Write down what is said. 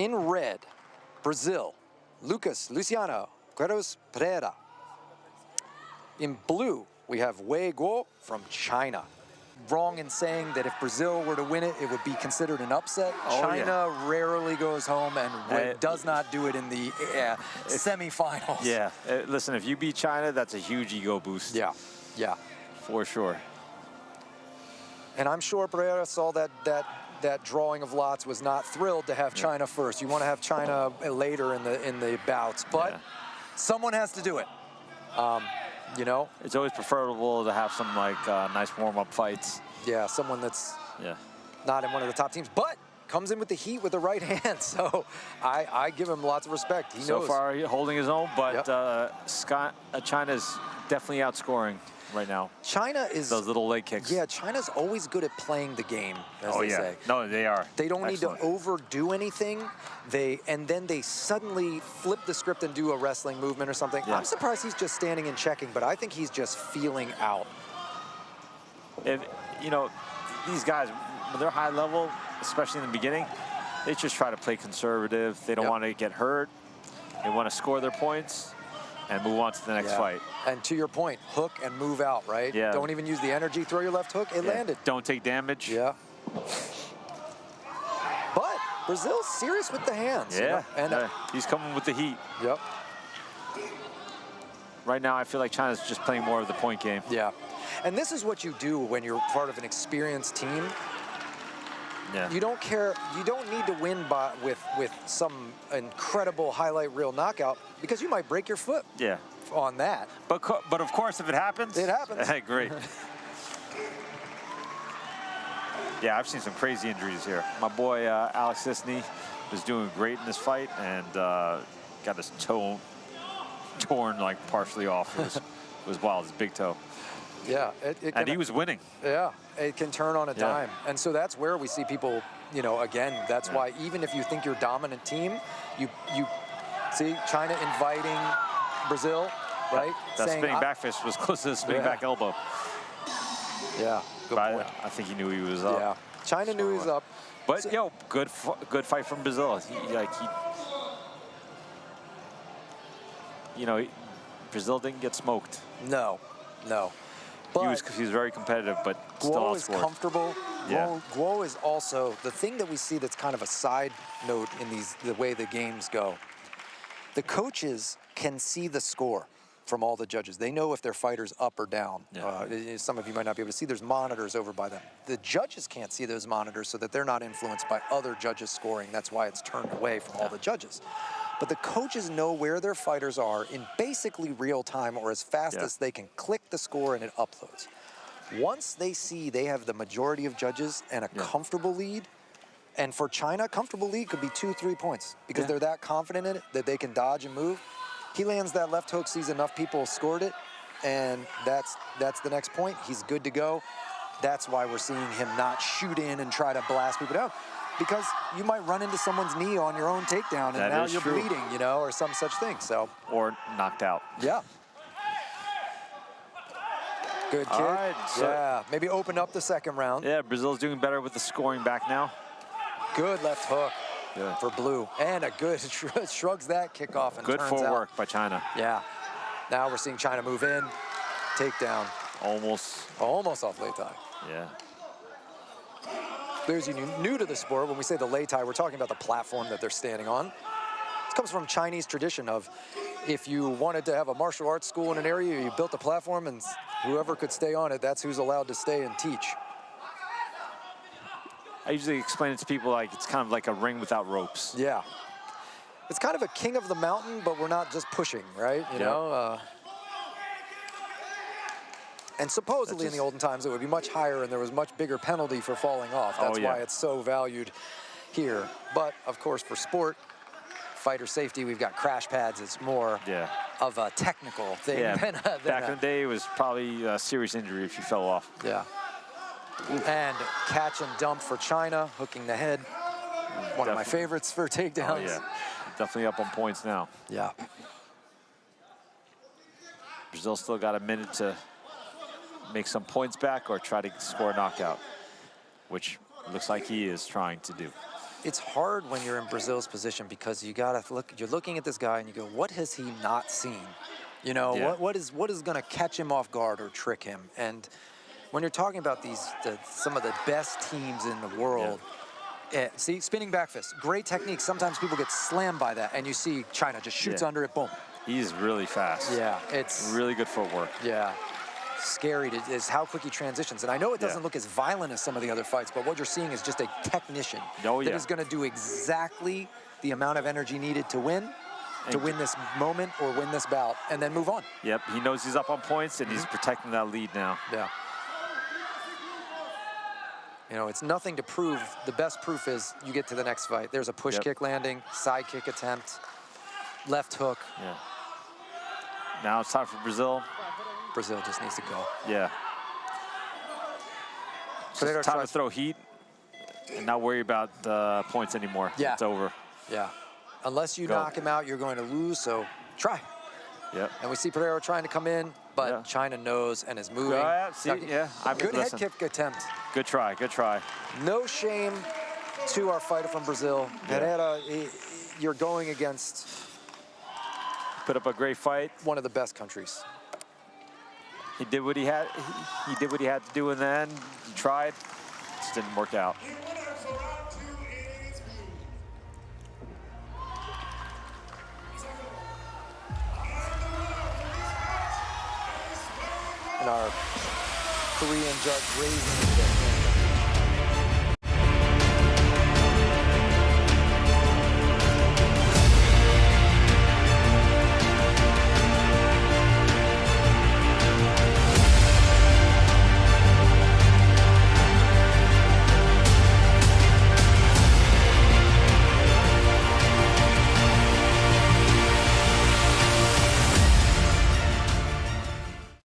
In red, Brazil, Luciano Pereira. In blue, we have Wei Guo from China. Wrong in saying that if Brazil were to win it, it would be considered an upset. China rarely goes home and does not do it in the semifinals. Yeah, listen, if you beat China, that's a huge ego boost. Yeah, yeah. For sure. And I'm sure Pereira saw that drawing of lots, was not thrilled to have China first. You want to have China later in the bouts, but someone has to do it. You know, it's always preferable to have some like nice warm-up fights. Yeah, someone that's not in one of the top teams, but comes in with the heat with the right hand. So I give him lots of respect. He knows. So far, holding his own, but China's definitely outscoring right now. China is those little leg kicks. Yeah, China's always good at playing the game, as they say. No, they are. They don't need to overdo anything. And then they suddenly flip the script and do a wrestling movement or something. I'm surprised he's just standing and checking, but I think he's just feeling out. If you know, these guys, when they're high level, especially in the beginning, they just try to play conservative. They don't want to get hurt. They want to score their points and move on to the next fight. And to your point, hook and move out, right? Yeah. Don't even use the energy. Throw your left hook. It landed. Don't take damage. Yeah. But Brazil's serious with the hands. Yeah. You know? And he's coming with the heat. Yep. Right now, I feel like China's just playing more of the point game. Yeah. And this is what you do when you're part of an experienced team. Yeah. You don't care. You don't need to win with some incredible highlight reel knockout, because you might break your foot. Yeah. On that. But of course, if it happens, it happens. Hey, great. Yeah, I've seen some crazy injuries here. My boy Alex Sisney was doing great in this fight and got his toe torn like partially off. It was wild. His big toe. Yeah, and he was winning. Yeah, it can turn on a dime. And so that's where we see people, you know, again, that's why even if you think you're a dominant team, you see China inviting Brazil, right? That spinning back fist was close to the spinning back elbow. Yeah, good point. I think he knew he was up. Yeah, China knew he was up. But, yo, good fight from Brazil. You know, Brazil didn't get smoked. No, no. But he was very competitive, but still Guo is outscored. comfortable. Yeah. Guo is also the thing that we see that's kind of a side note in the way the games go. The coaches can see the score from all the judges. They know if their fighter's up or down. Yeah. Some of you might not be able to see. There's monitors over by them. The judges can't see those monitors so that they're not influenced by other judges scoring. That's why it's turned away from all the judges. But the coaches know where their fighters are in basically real time, or as fast as they can click the score and it uploads. Once they see they have the majority of judges and a comfortable lead, and for China, comfortable lead could be 2-3 points because they're that confident in it that they can dodge and move. He lands that left hook, sees enough people scored it, and that's the next point. He's good to go. That's why we're seeing him not shoot in and try to blast people down. Because you might run into someone's knee on your own takedown, and now you're bleeding, you know, or some such thing. So or knocked out. Yeah. Good kick. All right, so maybe open up the second round. Yeah, Brazil's doing better with the scoring back now. Good left hook for blue, and a good shrugs that kick off and good turns footwork by China. Yeah. Now we're seeing China move in, takedown. Almost off lei tai. Yeah. Those of you new to the sport, when we say the lei tai, we're talking about the platform that they're standing on. It comes from Chinese tradition of if you wanted to have a martial arts school in an area, you built a platform and whoever could stay on it, that's who's allowed to stay and teach. I usually explain it to people like it's kind of like a ring without ropes. Yeah. It's kind of a king of the mountain, but we're not just pushing, right? You know? And supposedly in the olden times, it would be much higher and there was much bigger penalty for falling off. That's why it's so valued here. But, of course, for sport, fighter safety, we've got crash pads. It's more of a technical thing. Than back in the day, it was probably a serious injury if you fell off. Yeah. And catch and dump for China, hooking the head. One of my favorites for takedowns. Oh, yeah. Definitely up on points now. Yeah. Brazil still got a minute to make some points back or try to score a knockout, which looks like he is trying to do. it's hard when you're in Brazil's position because you gotta look. You're looking at this guy and you go, what has he not seen? You know, Yeah. what is going to catch him off guard or trick him? And when you're talking about some of the best teams in the world, see, spinning back fist, great technique. Sometimes people get slammed by that, and you see China just shoots under it, boom. He's really fast. Yeah, it's really good footwork. Yeah, scary is how quick he transitions. And I know it doesn't look as violent as some of the other fights, but what you're seeing is just a technician that is going to do exactly the amount of energy needed to win this moment or win this bout, and then move on. Yep, he knows he's up on points, and he's protecting that lead now. Yeah. You know, it's nothing to prove. The best proof is you get to the next fight. There's a push kick landing, side kick attempt, left hook. Yeah. Now it's time for Brazil. Brazil just needs to go. Yeah. So it's time to throw heat and not worry about the points anymore. Yeah. It's over. Yeah. Unless you knock him out, you're going to lose, so try. Yep. And we see Pereira trying to come in, but China knows and is moving. Good head kick attempt. Good try, good try. No shame to our fighter from Brazil. Pereira, you're going against... Put up a great fight. One of the best countries. He did what he had. He did what he had to do in the end. He tried. Just didn't work out. And our Korean judge raising